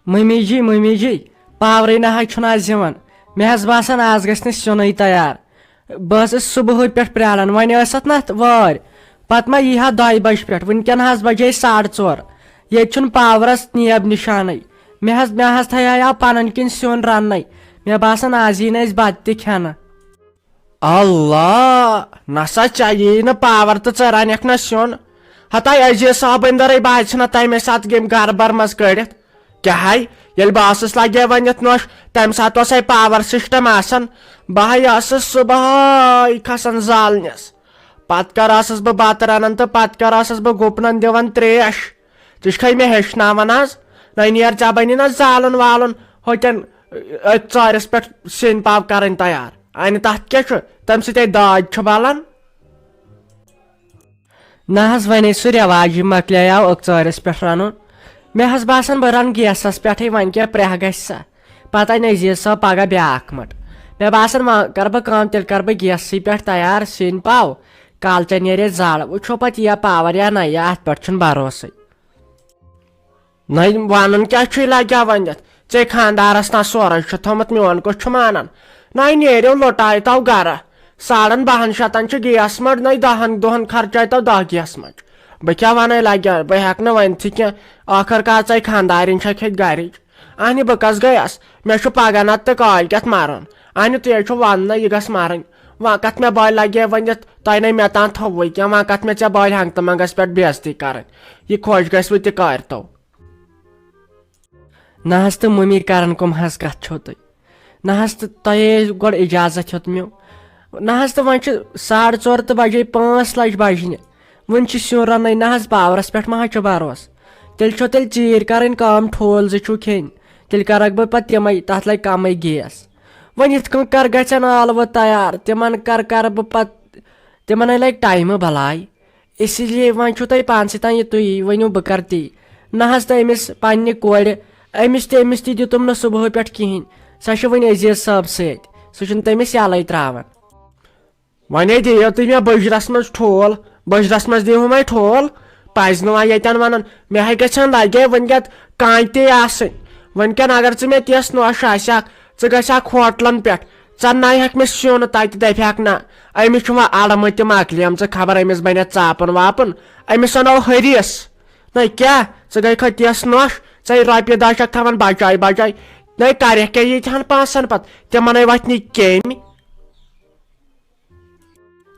mummy جی پاورے نہ چھُنہٕ آز یِوان مےٚ حظ باسان آز گژھِ نہٕ سیُنٕے تیار بہٕ حظ ٲسٕس صُبحٲے پٮ۪ٹھ پیاران وۄنۍ ٲس اَتھ نہ وٲرۍ پتہٕ ما یی ہا 2 بجہِ پٮ۪ٹھ وٕنکٮ۪ن حظ بجے 4:30 ییٚتہِ چھُنہٕ پاورس نیب نِشانٕے مےٚ حظ تھایاو پنٕنۍ کِنۍ سیُن رننٕے مےٚ باسان آز یی نہٕ أسۍ بتہٕ تہِ کھٮ۪نہٕ اللہ نسا ژےٚ یی نہٕ پاور تہٕ ژٕ رنکھ نہٕ سیُن ہتاے عزیز صٲب أنٛدرٕے بہٕ چھِنہ تمے ساتہٕ یِم گربار منٛز کٔڑِتھ کیٛاہ ہے ییٚلہِ بہٕ ٲسٕس لگے ؤنِتھ نوش تمہِ ساتہٕ اوس ہے پاور سسٹم آسان بہٕ ہے ٲسٕس صبحٲے کھسان زالنِس پتہٕ کر ٲسٕس بہٕ بتہٕ رنان تہٕ پتہٕ کر ٲسٕس بہٕ گُپنن دِوان تریش ژٕ چھکھے مےٚ ہیٚچھناوان حظ نٔے نیر ژےٚ بنی نہ زالُن والُن ہوتٮ۪ن أتھۍ ژارس پٮ۪ٹھ سِنۍ پاو کرٕنۍ تیار انہِ تتھ کیٛاہ چھُ تمہِ سۭتۍ داج چھُ بلان نہ حظ وۄنۍ سُہ رٮ۪واجی مۄکلیو ژارس پٮ۪ٹھ رنُن مےٚ حظ باسان بہٕ رنہٕ گیسس پٮ۪ٹھٕے وۄنۍ کیٛاہ پرٛیہ گژھِ سا پتہٕ انہِ عزیز صٲب پگہہ بیاکھ مٹ مےٚ باسان وۄنۍ کرٕ بہٕ کٲم تیٚلہِ کرٕ بہٕ گیسسٕے پٮ۪ٹھ تیار سِنۍ پاو کالچن نیرِ زال وٕچھو پتہٕ ییا پاور یا نہ یا اتھ پٮ۪ٹھ چھُنہٕ بروسے نٔے ونُن کیٛاہ چھُے لگیا ؤنِتھ ژےٚ خانٛدارس نہ سورُے چھُ تھوٚمُت میون کُس چھُ مانان نٔے نیرِو لُٹایتو گرٕ 250 چھُ گیس مٹ نٔے 10 دۄہن خرچایتو 10 گیس مٹ بہٕ کیٛاہ ونے لگیا بہٕ ہٮ۪کہٕ نہٕ ؤنتھٕے کینٛہہ ٲخر کار ژےٚ خانٛدارِنۍ چھکھ ییٚتہِ گرِچ انہِ بہٕ کس گٔیس مےٚ چھُ پگہہ نتہٕ تہٕ کالکٮ۪تھ مرُن انہِ تُہۍ چھُ وننٕے یہِ گژھِ مرٕنۍ وۄنۍ کتھ مےٚ بٔلۍ لگے ؤنِتھ تۄہہِ نَے مےٚ تام تھوٚوُے کینٛہہ وۄنۍ کتھ مےٚ ژےٚ بٔلۍ ہنگتہٕ منٛگس پٮ۪ٹھ بے عزتی کرٕنۍ یہِ خۄش گژھوٕ تہِ کٲرتو نہ حظ تہٕ ممی کران کُم حظ کتھ چھو تُہۍ نہ حظ تہٕ تۄہے گۄڈٕ اجازت ہیوٚتمیو نہ حظ تہٕ وۄنۍ چھُ 4:30 تہٕ بجے 5 لچھ بجنہِ وۄنۍ چھُ سیُن رننے نہ حظ پاورس پٮ۪ٹھ ما حظ چھُ بروسہٕ تیٚلہِ چھو تیٚلہِ ژیٖرۍ کرٕنۍ کٲم ٹھوٗل 2 چھُو کھیٚنۍ تیٚلہِ کرکھ بہٕ پتہٕ تِمے تتھ لگہِ کمے گیس وۄنۍ یِتھ کٔنۍ کر گژھن ٲلوٕ تیار تِمن کرٕ بہٕ پتہٕ تِمن لگہِ ٹایمہٕ بلاے اسی لیے وۄنۍ چھُو تۄہہِ پانسٕے تام یہِ تُہۍ ؤنِو بہٕ کرٕ تی نہ حظ تہٕ أمِس پننہِ کورِ أمِس تہِ دِتُم نہٕ صبحٲے پٮ۪ٹھ کِہینۍ سۄ چھِ وۄنۍ عزیز صٲب سۭتۍ سُہ چھُنہٕ تٔمِس یَلے تراوان وۄنۍ دِیو تُہۍ مےٚ بٔجرس منٛز ٹھوٗل بٔجرس منٛز دِیِو مےٚ ٹھوٗل پزِ نہٕ وۄنۍ ییٚتٮ۪ن ونان مےٚ ہے گژھن لگے وۄنۍ کٮ۪تھ کانٛتی آسٕنۍ وۄنۍ کٮ۪ن اگر ژٕ مےٚ تِژھ نوش آسٮ۪کھ ژٕ گژھکھ ہوٹلن پٮ۪ٹھ ژٕ نایہکھ مےٚ سیُن تتہِ دپہکھ نہ أمِس چھُ وۄنۍ اڑمہٕ تہِ مۄکلیمژٕ خبر أمِس بنہِ ژاپُن واپُن أمِس انو ۂریس نہ کیٛاہ ژٕ گٔیکھا تِژھ نوش ژےٚ رۄپیہِ 10 چھکھ تھاوان بچاے نٔے کرکھ کیٛاہ ییٖتہن پونٛسن پتہٕ تِمنے وتھِ نہٕ کیٚمۍ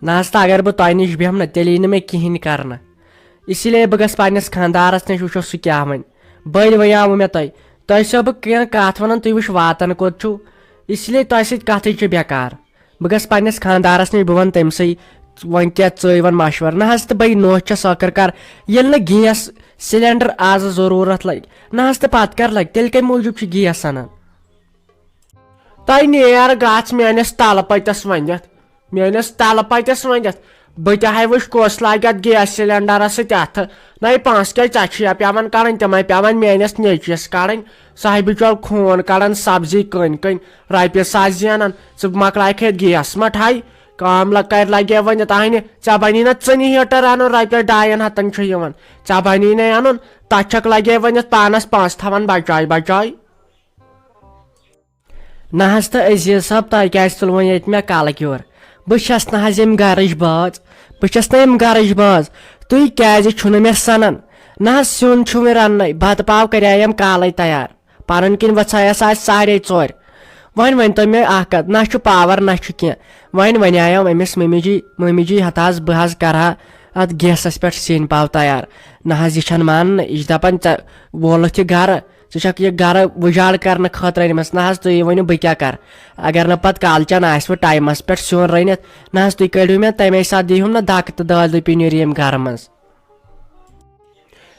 نہ حظ تہٕ اگر بہٕ تۄہہِ نِش بیٚہمہٕ نہ تیٚلہِ یی نہٕ مےٚ کِہینۍ کرنہٕ اسی لیے بہٕ گژھٕ پننِس خانٛدارس نِش وٕچھو سُہ کیٛاہ وَنہِ بٔلۍ وَنیاوٕ مےٚ تۄہہِ چھسو بہٕ کینٛہہ کتھ ونان تُہۍ وٕچھ واتان کوٚت چھُو اسی لیے تۄہہِ سۭتۍ کتھٕے چھِ بٮ۪کار بہٕ گژھٕ پننِس خانٛدارس نِش بہٕ ونہٕ تٔمسٕے وۄنۍ کیٛاہ ژٕے ون مشور نہ حظ تہٕ بٔے نوٚش چھس ٲخر کار ییٚلہِ نہٕ گیس سلینڈر آز ضروٗرت لگہِ نہ حظ تہٕ پتہٕ کر لگہِ تیٚلہِ کمہِ موٗجوٗب چھُ گیس انان تۄہہِ نیر گژھ میٲنِس تلہٕ پٔتِس ؤنِتھ بہٕ تہِ ہے وٕچھ کُس لاگہِ اتھ گیس سلینڈرس سۭتۍ اتھٕ نَے پونٛسہٕ کیٛازِ ژےٚ چھُیا پیٚوان کڑٕنۍ تِمے پیٚوان میٲنِس نیٚچوِس کڑٕنۍ سُہ ہے بِچور خوٗن کڑان سبزی کٕنۍ رۄپیہِ 1,000 زینان ژٕ مۄکلایکھ ییٚتہِ گیس مٹ ہے کٲم کر لگے ؤنِتھ اَنہِ ژےٚ بنی نہ ژٕنہِ ہیٖٹر انُن رۄپیس 200 چھُ یِوان ژےٚ بنی نَے انُن تتھ چھکھ لگے ؤنِتھ پانس پونٛسہٕ تھاوان بچاے نہ حظ تہٕ عزیز صٲب تۄہہِ کیٛازِ تُلوٕ ییٚتہِ مےٚ کلہٕ کیوٗر بہٕ چھس نہ حظ ییٚمہِ گرٕچ بٲژ تُہۍ کیٛازِ چھُنہٕ مےٚ سنان نہ حظ سیُن چھُ مےٚ رننٕے بتہٕ پاو کرییم کالے تیار پنٕنۍ کِنۍ وژھایس آز 4:30 وۄنۍ ؤنتو مےٚ اکھ کتھ نہ چھُ پاور نہ چھُ کینٛہہ وۄنۍ ونیایم أمِس ممی جی ہتہٕ حظ بہٕ حظ کرہا اتھ گیسس پٮ۪ٹھ سِنۍ پاو تیار نہ حظ یہِ چھنہٕ ماننہٕ یہِ چھِ دپان ژےٚ وولُتھ یہِ گرٕ ژٕ چھکھ یہِ گرٕ وُجاڑ کرنہٕ خٲطرٕ أنمٕژ نہ حظ تُہۍ ؤنِو بہٕ کیٛاہ کرٕ اگر نہٕ پتہٕ کالچن آسوٕ ٹایمس پٮ۪ٹھ سیُن رٔنِتھ نہ حظ تُہۍ کٔڑِو مےٚ تمے ساتہٕ دیٖہُم نہ دکہٕ تہٕ دٲلۍ دٔپِو نیٖرِو ییٚمہِ گرٕ منٛز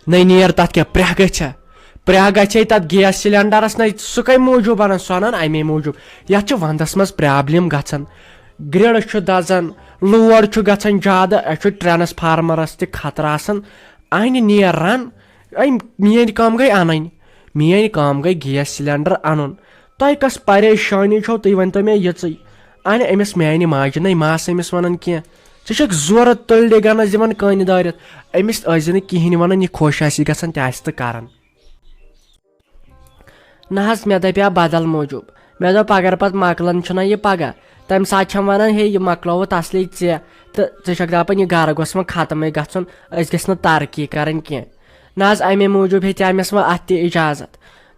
نٔے نیر تتھ کیٛاہ پرٛیہ گژھِ تتھ گیس سلینڈرس نٔے سُہ کمہِ موٗجوٗب انان سُہ انان امے موٗجوٗب یتھ چھِ ونٛدس منٛز پرابلم گژھان گرِڑ چھُ دزان لوڈ چھُ گژھان زیادٕ اسہِ چھُ ٹرانسفارمرس تہِ خطرٕ آسان انہِ نیر رن میٲنۍ کٲم گٔے انٕنۍ میٲنۍ کٲم گٔے گیس سلینڈر انُن تۄہہِ کۄس پریشٲنی چھو تُہۍ ؤنتو مےٚ یِژٕے انہِ أمِس میانہِ ماجہِ نَے ما ٲس أمِس ونان کینٛہہ ژٕ چھکھ زورٕ تٔلۍ ڈِگنس دِوان کٔنۍ دٲرِتھ أمِس ٲسۍ زِ نہٕ کِہینۍ ونان یہِ خۄش آسہِ گژھان تہِ آسہِ تہٕ کران نہ حظ مےٚ دپیٛاو بدل موٗجوٗب مےٚ دوٚپ اگر پتہٕ مۄکلان چھُنہ یہِ پگاہ تمہِ ساتہٕ چھم ونان ہے یہِ مۄکلووُتھ اصلی ژےٚ تہٕ ژٕ چھکھ دپان یہِ گرٕ گوٚژھ وۄنۍ ختمٕے گژھُن أسۍ گژھِ نہٕ ترقی کرٕنۍ کینٛہہ نہ حظ امے موٗجوٗب ہیٚتہِ أمِس وۄنۍ اتھ تہِ اجازت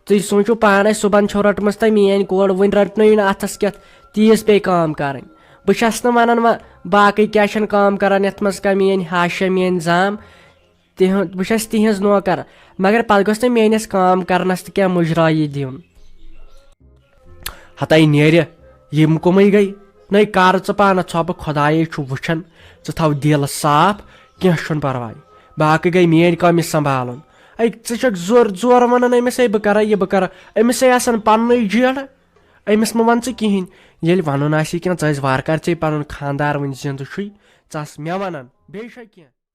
تُہۍ سوٗنٛچِو پانے صُبحن چھو رٔٹمٕژ تۄہہِ میٲنۍ کورِ وُنہِ رٔٹنٲیو نہٕ اتھس کٮ۪تھ تیٖژ پیٚیہِ کٲم کرٕنۍ بہٕ چھس نہٕ ونان وۄنۍ باقٕے کیٛاہ چھنہٕ کٲم کران یتھ منٛز کا میٲنۍ ہاشا میٲنۍ زام تِہُنٛد بہٕ چھس تِہنٛز نوکر مگر پتہٕ گوٚژھ نہٕ میٲنِس کٲم کرنس تہِ کینٛہہ مُجرٲیی دیُن ہتاے نیرِ یِم کُمٕے گٔے نٔے کر ژٕ پانہٕ ژھۄپہٕ خۄدایے چھُ وٕچھان ژٕ تھاو دِل صاف کینٛہہ چھُنہٕ پرواے باقٕے گٔے میٲنۍ کٲم یہِ سنبھالُن اے ژٕ چھکھ زورٕ ونان أمِس ہے بہٕ کرا یہِ بہٕ کرا أمِس ہے آسان پننُے جیڑٕ أمِس مہ ون ژٕ کہیٖنۍ ییٚلہِ ونُن آسی کینٛہہ ژٕ ٲسۍ وارٕ کار ژےٚ پنُن خانٛدار وٕنہِ زِندٕ چھُے ژٕ ٲس مےٚ ونان بیٚیہِ چھا کینٛہہ